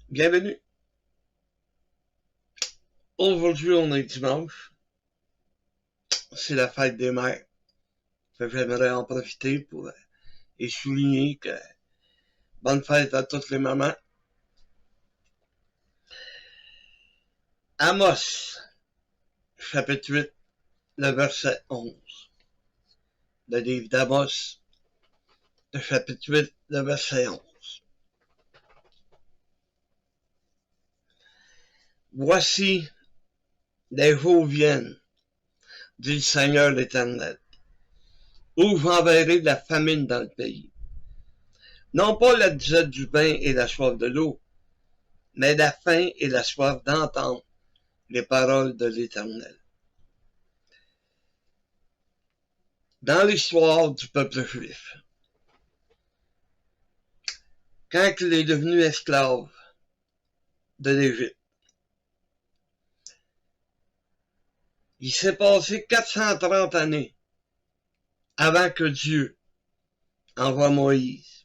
Bienvenue. Aujourd'hui, on est dimanche. C'est la fête des mères. J'aimerais en profiter pour et souligner que bonne fête à toutes les mamans. Amos, chapitre 8, le verset 11. Le livre d'Amos, le chapitre 8, le verset 11. Voici, les jours viennent, dit le Seigneur l'Éternel, où j'enverrai la famine dans le pays. Non pas la disette du pain et la soif de l'eau, mais la faim et la soif d'entendre les paroles de l'Éternel. Dans l'histoire du peuple juif, quand il est devenu esclave de l'Égypte, il s'est passé 430 années avant que Dieu envoie Moïse.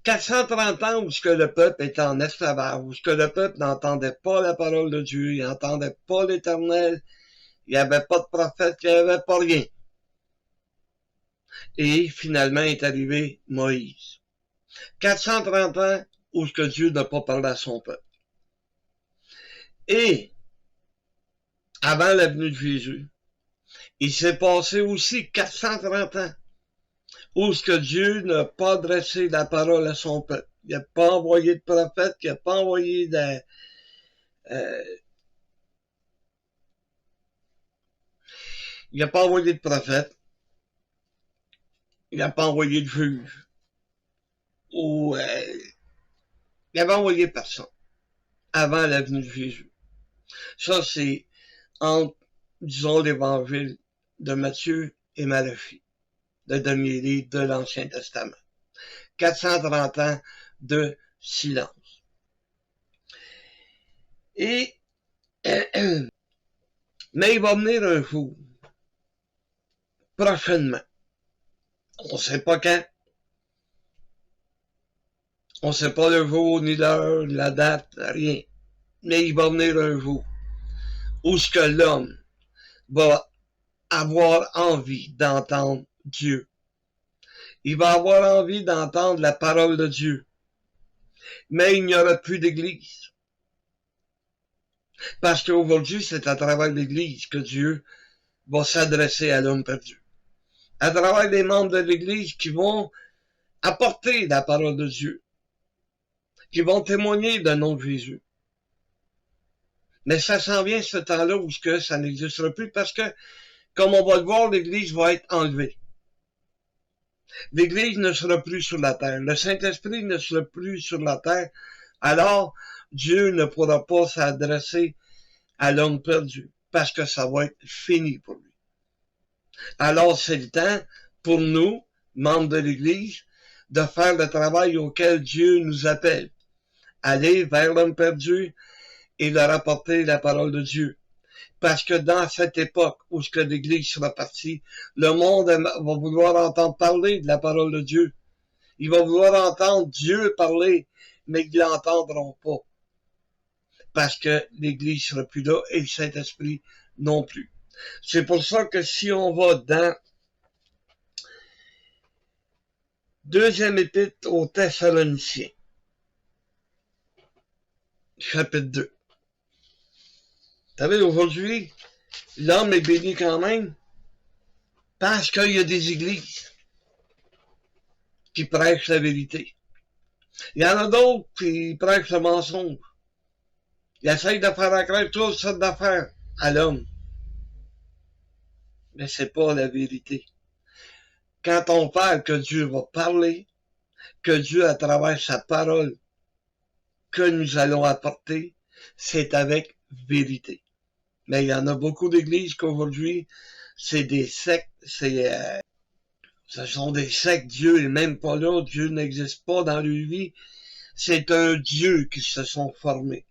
430 ans où ce que le peuple était en esclavage, où ce que le peuple n'entendait pas la parole de Dieu, il n'entendait pas l'Éternel, il n'y avait pas de prophète, il n'y avait pas rien. Et finalement est arrivé Moïse. 430 ans où ce que Dieu n'a pas parlé à son peuple. Et avant la venue de Jésus, il s'est passé aussi 430 ans où ce que Dieu n'a pas adressé la parole à son peuple. Il n'a pas envoyé de prophète, il n'a pas envoyé de... il n'a pas envoyé de prophète, il n'a pas envoyé de juge, ou il n'avait envoyé personne avant la venue de Jésus. Ça, c'est entre, disons, l'évangile de Matthieu et Malachie, le dernier livre de l'Ancien Testament. 430 ans de silence. Et, mais il va venir un jour, prochainement. On ne sait pas quand. On ne sait pas le jour, ni l'heure, la date, rien. Mais il va venir un jour où ce que l'homme va avoir envie d'entendre Dieu. Il va avoir envie d'entendre la parole de Dieu. Mais il n'y aura plus d'église. Parce qu'aujourd'hui, c'est à travers l'église que Dieu va s'adresser à l'homme perdu. À travers les membres de l'église qui vont apporter la parole de Dieu, qui vont témoigner du nom de Jésus. Mais ça s'en vient ce temps-là où ça n'existera plus parce que, comme on va le voir, l'église va être enlevée. L'église ne sera plus sur la terre. Le Saint-Esprit ne sera plus sur la terre. Alors, Dieu ne pourra pas s'adresser à l'homme perdu parce que ça va être fini pour lui. Alors, c'est le temps pour nous, membres de l'église, de faire le travail auquel Dieu nous appelle. Aller vers l'homme perdu et leur apporter la parole de Dieu. Parce que dans cette époque où ce que l'Église sera partie, le monde va vouloir entendre parler de la parole de Dieu. Il va vouloir entendre Dieu parler, mais ils ne l'entendront pas. Parce que l'Église sera plus là et le Saint-Esprit non plus. C'est pour ça que si on va dans deuxième épître aux Thessaloniciens, chapitre 2. Vous savez, aujourd'hui, l'homme est béni quand même parce qu'il y a des églises qui prêchent la vérité. Il y en a d'autres qui prêchent le mensonge. Ils essayent de faire croire toutes sortes d'affaires à l'homme. Mais c'est pas la vérité. Quand on parle que Dieu va parler, que Dieu, à travers sa parole, que nous allons apporter, c'est avec vérité. Mais il y en a beaucoup d'églises qu'aujourd'hui, c'est des sectes, ce sont des sectes, Dieu n'est même pas là, Dieu n'existe pas dans leur vie, c'est un Dieu qui se sont formés.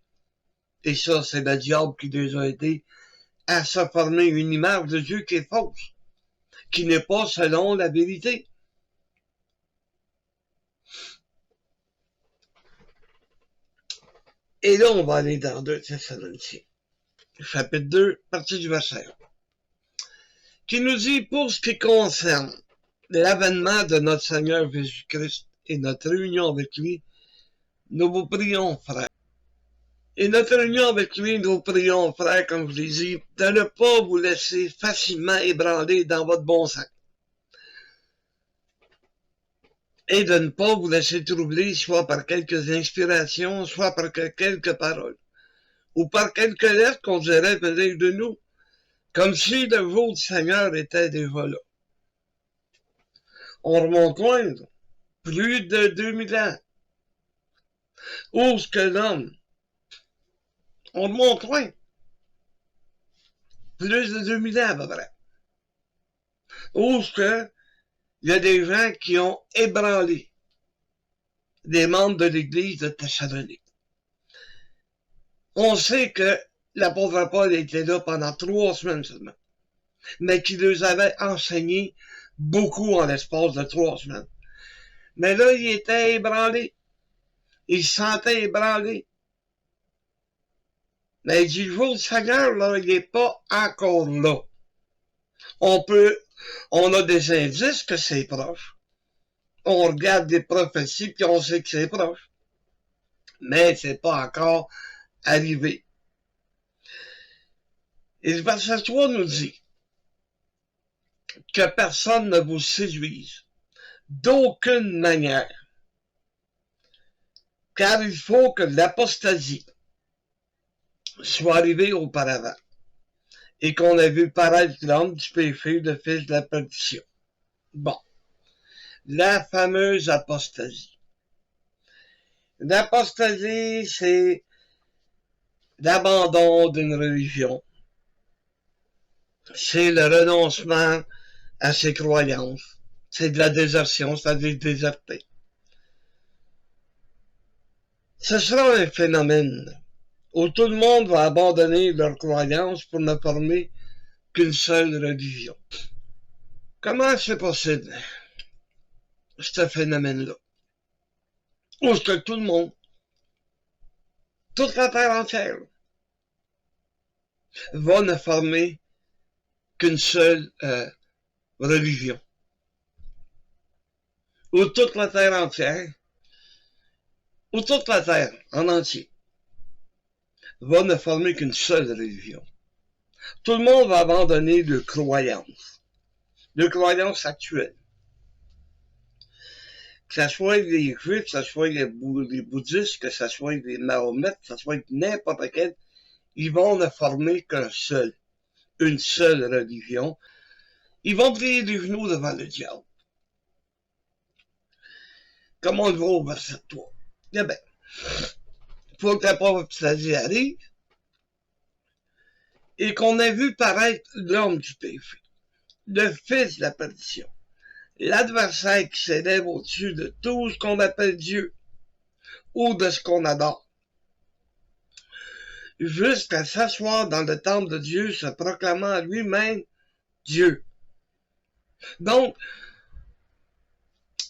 Et ça, c'est le diable qui les a aidés à se former une image de Dieu qui est fausse, qui n'est pas selon la vérité. Et là, on va aller dans 2 Thessaloniciens, chapitre 2, partie du verset 1, qui nous dit, pour ce qui concerne l'avènement de notre Seigneur Jésus-Christ et notre réunion avec lui, nous vous prions, frères. Et notre union avec lui, nous prions, frères, comme je l'ai dit, de ne pas vous laisser facilement ébranler dans votre bon sens. Et de ne pas vous laisser troubler, soit par quelques inspirations, soit par quelques paroles, ou par quelques lettres qu'on dirait venir de nous, comme si le jour du Seigneur était déjà là. On remonte loin, plus de 2000 ans. Où est-ce que l'homme? On remonte loin. Plus de 2000 ans à peu près. Où est-ce que il y a des gens qui ont ébranlé des membres de l'église de Thessalonique. On sait que l'apôtre Paul était là pendant 3 semaines seulement, mais qu'il les avait enseigné beaucoup en l'espace de 3 semaines. Mais là, il était ébranlé. Il se sentait ébranlé. Mais il dit, le jour du Seigneur, là, il n'est pas encore là. On a des indices que c'est proche. On regarde des prophéties puis on sait que c'est proche. Mais c'est pas encore arrivé. Et le verset 3 nous dit que personne ne vous séduise d'aucune manière. Car il faut que l'apostasie soit arrivée auparavant et qu'on a vu paraître l'homme du péché, le fils de la perdition. Bon. La fameuse apostasie. L'apostasie, c'est l'abandon d'une religion. C'est le renoncement à ses croyances. C'est de la désertion, c'est-à-dire déserter. Ce sera un phénomène où tout le monde va abandonner leurs croyances pour ne former qu'une seule religion. Comment c'est possible, ce phénomène-là? Où est-ce que tout le monde, toute la terre entière, va ne former qu'une seule religion? Où toute la terre entière, où toute la terre en entier, va ne former qu'une seule religion. Tout le monde va abandonner de croyances actuelles. Que ce soit les Juifs, que ce soit les bouddhistes, que ce soit les mahometes, que ce soit n'importe quel, ils vont ne former une seule religion. Ils vont plier les genoux devant le diable. Comme on le voit au verset 3. Eh bien, il faut que la prophétie arrive et qu'on ait vu paraître l'homme du péché, le fils de la perdition, l'adversaire qui s'élève au-dessus de tout ce qu'on appelle Dieu ou de ce qu'on adore, jusqu'à s'asseoir dans le temple de Dieu, se proclamant lui-même Dieu. Donc,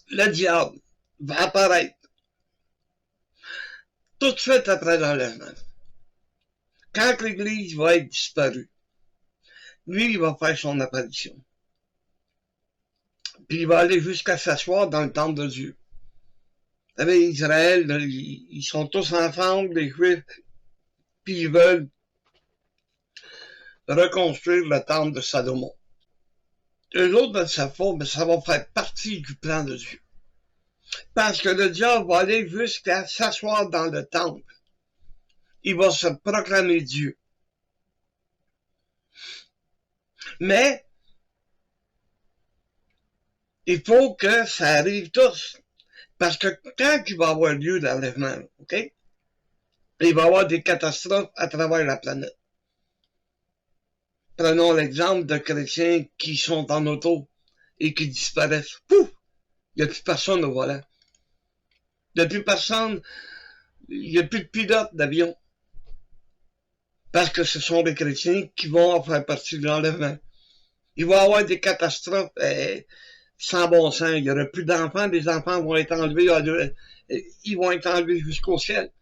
le diable va apparaître tout de suite après l'enlèvement. Quand l'Église va être disparue, lui, il va faire son apparition. Puis il va aller jusqu'à s'asseoir dans le temple de Dieu. Vous savez, Israël, ils sont tous ensemble, les Juifs, puis ils veulent reconstruire le temple de Salomon. Eux autres, ben, ça va faire partie du plan de Dieu. Parce que le diable va aller jusqu'à s'asseoir dans le temple. Il va se proclamer Dieu. Mais, il faut que ça arrive tous. Parce que quand il va avoir lieu l'enlèvement, OK? Il va y avoir des catastrophes à travers la planète. Prenons l'exemple de chrétiens qui sont en auto et qui disparaissent. Pouf! Il n'y a plus personne au volant. Il n'y a plus personne, il n'y a plus de pilote d'avion. Parce que ce sont des chrétiens qui vont faire partie de l'enlèvement. Il va y avoir des catastrophes sans bon sens. Il n'y aura plus d'enfants. Les enfants vont être enlevés. Ils vont être enlevés jusqu'au ciel.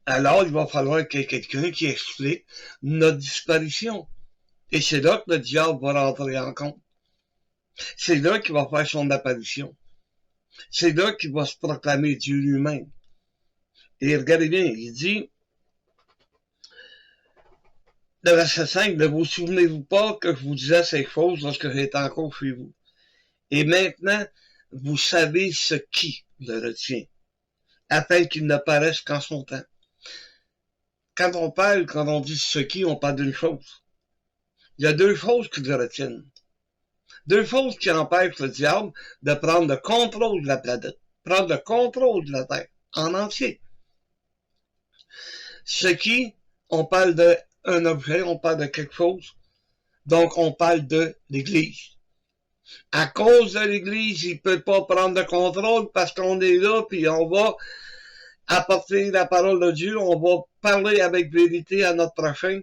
Alors, il va falloir qu'il y ait quelqu'un qui explique notre disparition. Et c'est là que le diable va rentrer en compte. C'est là qu'il va faire son apparition. C'est là qu'il va se proclamer Dieu lui-même. Et regardez bien, il dit, le verset 5, ne vous souvenez-vous pas que je vous disais ces choses lorsque j'étais encore chez vous. Et maintenant, vous savez ce qui le retient, afin qu'il ne paraisse qu'en son temps. Quand on dit ce qui, on parle d'une chose. Il y a deux choses qui le retiennent. Deux choses qui empêchent le diable de prendre le contrôle de la planète, prendre le contrôle de la Terre, en entier. Ce qui, on parle d'un objet, on parle de quelque chose, donc on parle de l'Église. À cause de l'Église, il ne peut pas prendre le contrôle parce qu'on est là, puis on va apporter la parole de Dieu, on va parler avec vérité à notre prochain.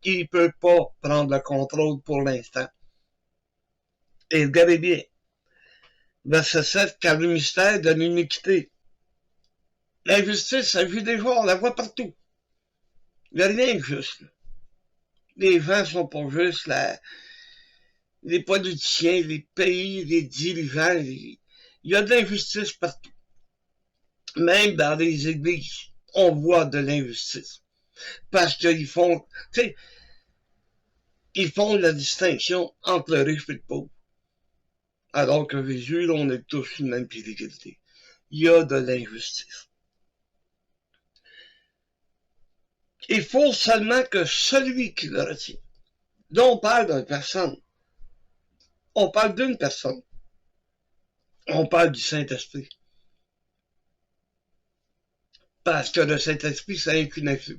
Il ne peut pas prendre le contrôle pour l'instant. Et regardez bien, verset 7, car le mystère de l'iniquité. L'injustice, ça vit déjà, on la voit partout. Il n'y a rien de juste. Les gens sont pas justes, les politiciens, les pays, les dirigeants, il y a de l'injustice partout. Même dans les églises, on voit de l'injustice. Parce qu'ils font, tu sais, ils font la distinction entre le riche et le pauvre. Alors que Jésus, là, on est tous sur le même pied d'égalité. Il y a de l'injustice. Il faut seulement que celui qui le retient. Là, on parle d'une personne. On parle d'une personne. On parle du Saint-Esprit. Parce que le Saint-Esprit, c'est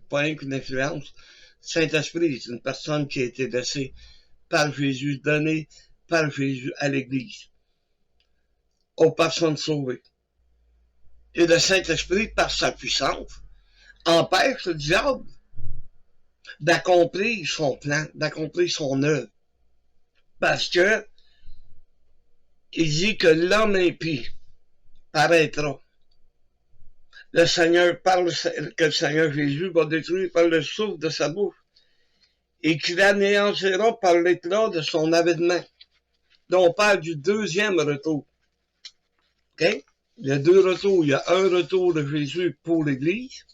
pas qu'une influence. Saint-Esprit, c'est une personne qui a été laissée par Jésus, donnée par Jésus à l'Église, aux personnes sauvées. Et le Saint-Esprit, par sa puissance, empêche le diable d'accomplir son plan, d'accomplir son œuvre. Parce que il dit que l'homme impie paraîtra. Le Seigneur parle que le Seigneur Jésus va détruire par le souffle de sa bouche et qu'il anéantira par l'éclat de son avènement. Là, on parle du deuxième retour. Okay? Il y a deux retours. Il y a un retour de Jésus pour l'Église,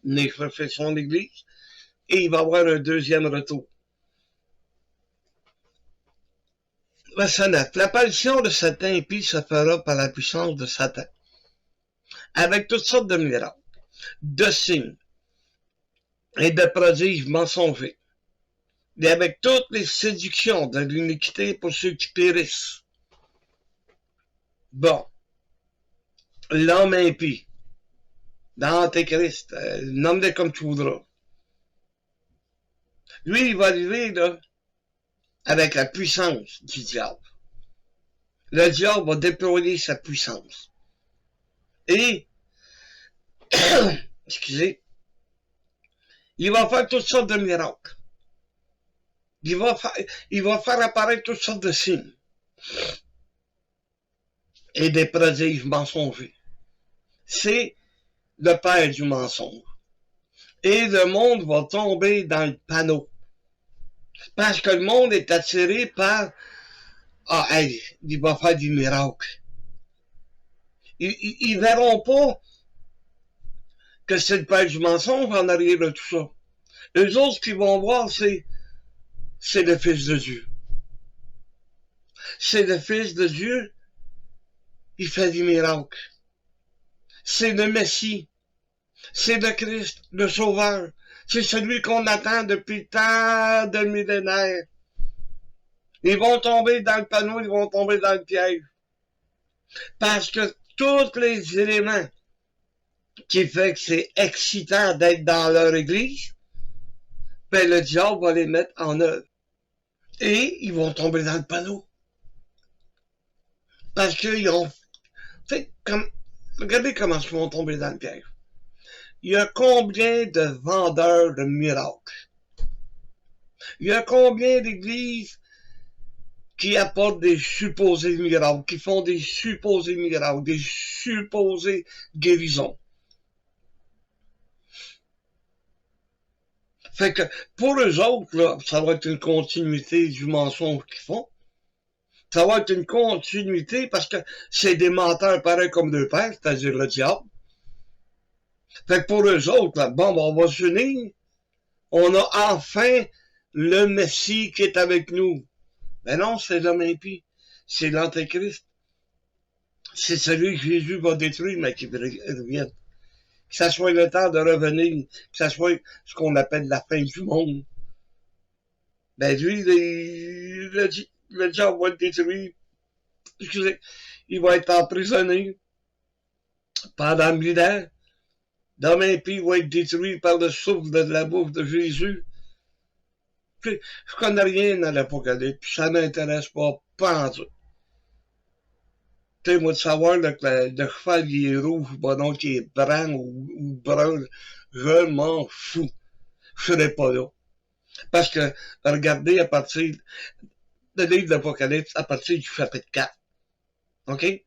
une profession d'Église, et il va y avoir un deuxième retour. Verset 9. L'apparition de cet impie se fera par la puissance de Satan, avec toutes sortes de miracles, de signes et de prodiges mensongers, et avec toutes les séductions de l'iniquité pour ceux qui périssent. Bon, l'homme impie, dans Antéchrist, nomme-le comme tu voudras. Lui, il va arriver là, avec la puissance du diable. Le diable va déployer sa puissance. Et, excusez, il va faire toutes sortes de miracles. Il va faire apparaître toutes sortes de signes. Et des prodiges mensongers. C'est le père du mensonge. Et le monde va tomber dans le panneau. Parce que le monde est attiré par il va faire des miracles. Ils verront pas que c'est le père du mensonge en arrière de tout ça. Eux autres, ce qu'ils vont voir, c'est le Fils de Dieu. C'est le Fils de Dieu, il fait des miracles. C'est le Messie. C'est le Christ, le Sauveur. C'est celui qu'on attend depuis tant de millénaires. Ils vont tomber dans le panneau, ils vont tomber dans le piège. Parce que tous les éléments qui font que c'est excitant d'être dans leur église, ben le diable va les mettre en œuvre. Et ils vont tomber dans le panneau. Parce qu'ils ont... regardez comment ils vont tomber dans le piège. Il y a combien de vendeurs de miracles? Il y a combien d'églises qui apportent des supposés miracles, qui font des supposés miracles, des supposées guérisons? Fait que, pour eux autres, là, ça va être une continuité du mensonge qu'ils font. Ça va être une continuité parce que c'est des menteurs pareils comme deux pères, c'est-à-dire le diable. Fait que pour eux autres, là, bon, on va s'unir. On a enfin le Messie qui est avec nous. Mais non, c'est l'homme impie. C'est l'Antéchrist. C'est celui que Jésus va détruire, mais qui revienne. Que ça soit le temps de revenir, que ça soit ce qu'on appelle la fin du monde. Ben lui, le diable va être détruit. Excusez, il va être emprisonné pendant 1000 ans. L'homme impie va être détruit par le souffle de la bouffe de Jésus. Puis, je connais rien dans l'Apocalypse, ça m'intéresse pas en tout. Tu sais, moi, de savoir là, que le cheval il est rouge, bon, donc il est brun ou brun, je m'en fous. Je serai pas là. Parce que, regardez, à partir du livre de l'Apocalypse, à partir du chapitre 4, OK?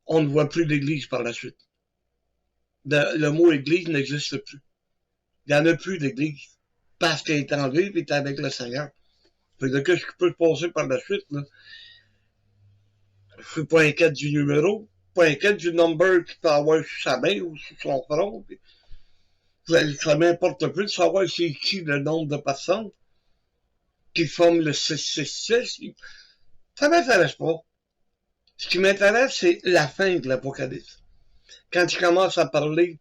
On ne voit plus l'église par la suite. Le mot église n'existe plus. Il n'y en a plus d'église. Parce qu'elle est en vie et est avec le Seigneur. Fait que qu'est-ce qui peut se passer par la suite, là? Je suis pas inquiète du numéro, pas inquiète du number qu'il peut avoir sur sa main ou sur son front. Ça m'importe plus de savoir c'est qui le nombre de personnes qui forment le 666. Ça m'intéresse pas. Ce qui m'intéresse, c'est la fin de l'Apocalypse. Quand il commence à parler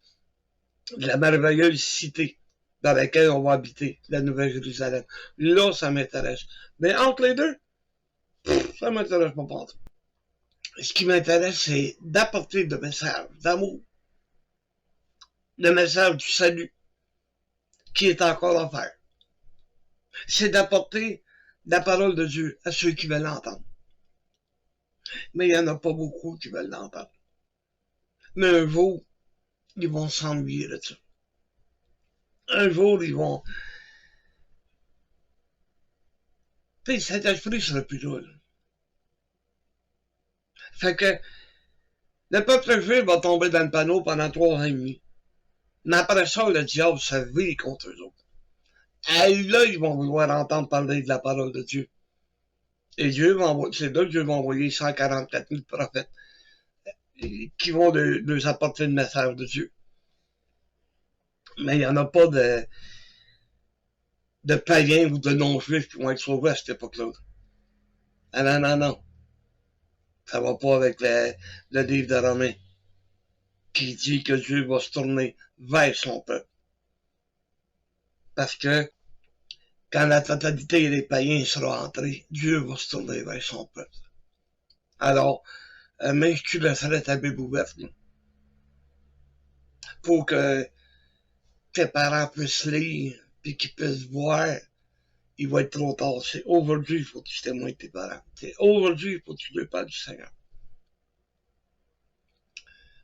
de la merveilleuse cité dans laquelle on va habiter, la Nouvelle Jérusalem. Là, ça m'intéresse. Mais entre les deux, ça m'intéresse pas pas. Ce qui m'intéresse, c'est d'apporter le message d'amour, le message du salut, qui est encore à faire. C'est d'apporter la parole de Dieu à ceux qui veulent l'entendre. Mais il n'y en a pas beaucoup qui veulent l'entendre. Mais un jour, ils vont s'ennuyer de ça. Un jour, ils vont... Tu sais, cet esprit sera plus là. Fait que le peuple juif va tomber dans le panneau pendant 3 ans et demi. Mais après ça, le diable se vire contre eux autres. Et là, ils vont vouloir entendre parler de la parole de Dieu. Et Dieu va envoyer, c'est là que Dieu va envoyer 144 000 prophètes qui vont leur apporter le message de Dieu. Mais il n'y en a pas de païens ou de non-juifs qui vont être sauvés à cette époque-là. Ah non, non, non. Ça va pas avec le livre de Romains qui dit que Dieu va se tourner vers son peuple. Parce que quand la totalité des païens sera entrée, Dieu va se tourner vers son peuple. Alors, mais tu laisserais ta Bible ouverte là, pour que tes parents puissent lire puis qu'ils puissent voir. Il va être trop tard. C'est aujourd'hui qu'il faut que tu témoignes tes parents. C'est aujourd'hui qu'il faut que tu leur parles du Seigneur.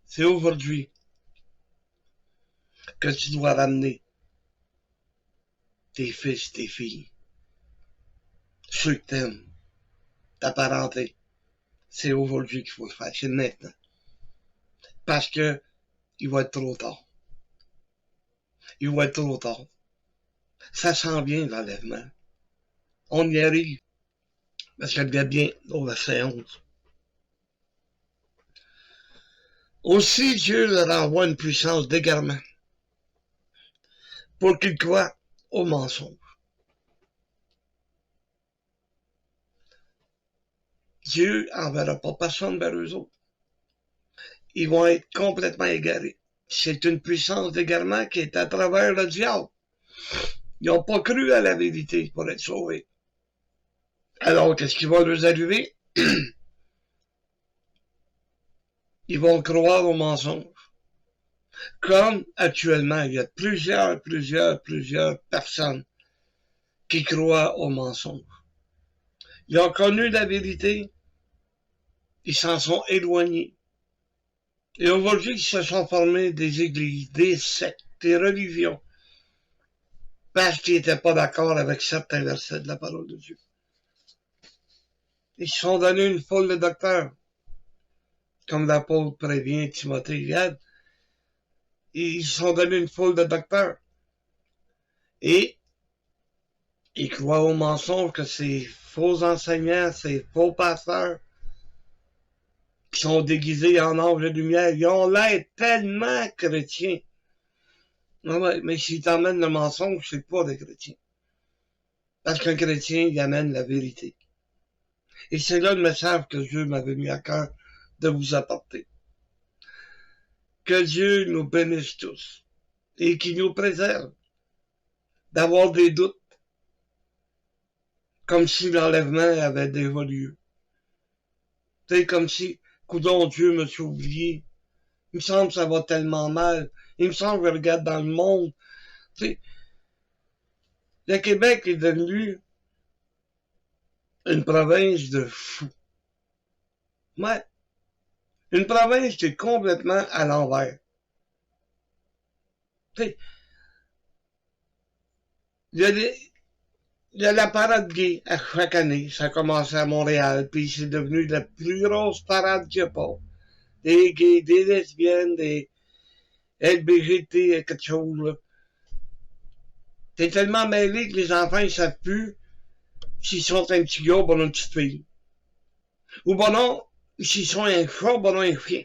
C'est aujourd'hui que tu dois ramener tes fils, tes filles, ceux que t'aimes, ta parenté. C'est aujourd'hui qu'il faut le faire. C'est maintenant. Parce que il va être trop tard. Il va être trop tard. Ça sent bien l'enlèvement. On y arrive. Parce qu'elle vient bien au verset 11. Aussi Dieu leur envoie une puissance d'égarement pour qu'ils croient au mensonge. Dieu n'enverra pas personne vers eux autres. Ils vont être complètement égarés. C'est une puissance d'égarement qui est à travers le diable. Ils n'ont pas cru à la vérité pour être sauvés. Alors, qu'est-ce qui va leur arriver? Ils vont croire au mensonge. Comme actuellement, il y a plusieurs personnes qui croient au mensonge. Ils ont connu la vérité, ils s'en sont éloignés. Et aujourd'hui, ils se sont formés des églises, des sectes, des religions, parce qu'ils n'étaient pas d'accord avec certains versets de la parole de Dieu. Ils se sont donné une foule de docteurs, comme l'apôtre prévient Timothée hier. Ils se sont donné une foule de docteurs. Et Ils croient aux mensonges, que ces faux enseignants, ces faux pasteurs, qui sont déguisés en anges de lumière, ils ont l'air tellement chrétiens. Ouais, mais s'ils t'emmènent le mensonge, c'est pas des chrétiens. Parce qu'un chrétien, il amène la vérité. Et c'est là le message que Dieu m'avait mis à cœur de vous apporter. Que Dieu nous bénisse tous et qu'il nous préserve d'avoir des doutes, comme si l'enlèvement avait déjà lieu. C'est comme si, coudonc, Dieu me suis oublié. Il me semble que ça va tellement mal. Il me semble que je regarde dans le monde. T'sais, le Québec est devenu une province de fous. Ouais, une province qui est complètement à l'envers. T'sais, il y a la parade gay à chaque année. Ça a commencé à Montréal, puis c'est devenu la plus grosse parade qu'il n'y a pas. Des gays, des lesbiennes, des LGBT, quelque chose, là. T'es tellement mêlé que les enfants, ils savent plus s'ils sont un petit gars ou une petite fille. Ou bon non, s'ils sont un chat ou un chien.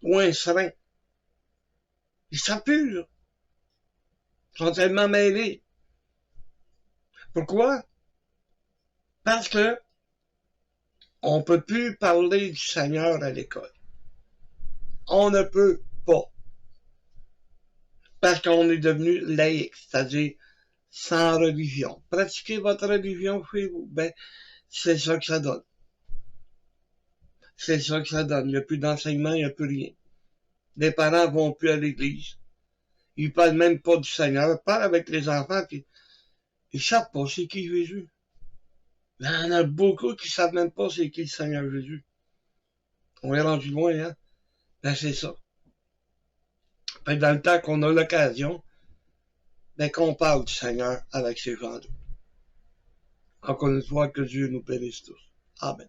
Ou un serin. Ils savent plus, là. Ils sont tellement mêlés. Pourquoi? Parce que on peut plus parler du Seigneur à l'école. On ne peut pas. Parce qu'on est devenu laïque, c'est-à-dire sans religion. Pratiquez votre religion chez vous. Ben, c'est ça que ça donne. C'est ça que ça donne. Il n'y a plus d'enseignement, il n'y a plus rien. Les parents vont plus à l'église. Ils parlent même pas du Seigneur. Ils parlent avec les enfants, puis ils savent pas c'est qui Jésus. Il y en a beaucoup qui savent même pas c'est qui le Seigneur Jésus. On est rendu loin, hein? Ben, c'est ça. Ben, dans le temps qu'on a l'occasion, ben, qu'on parle du Seigneur avec ces gens-là. Encore une fois, que Dieu nous bénisse tous. Amen.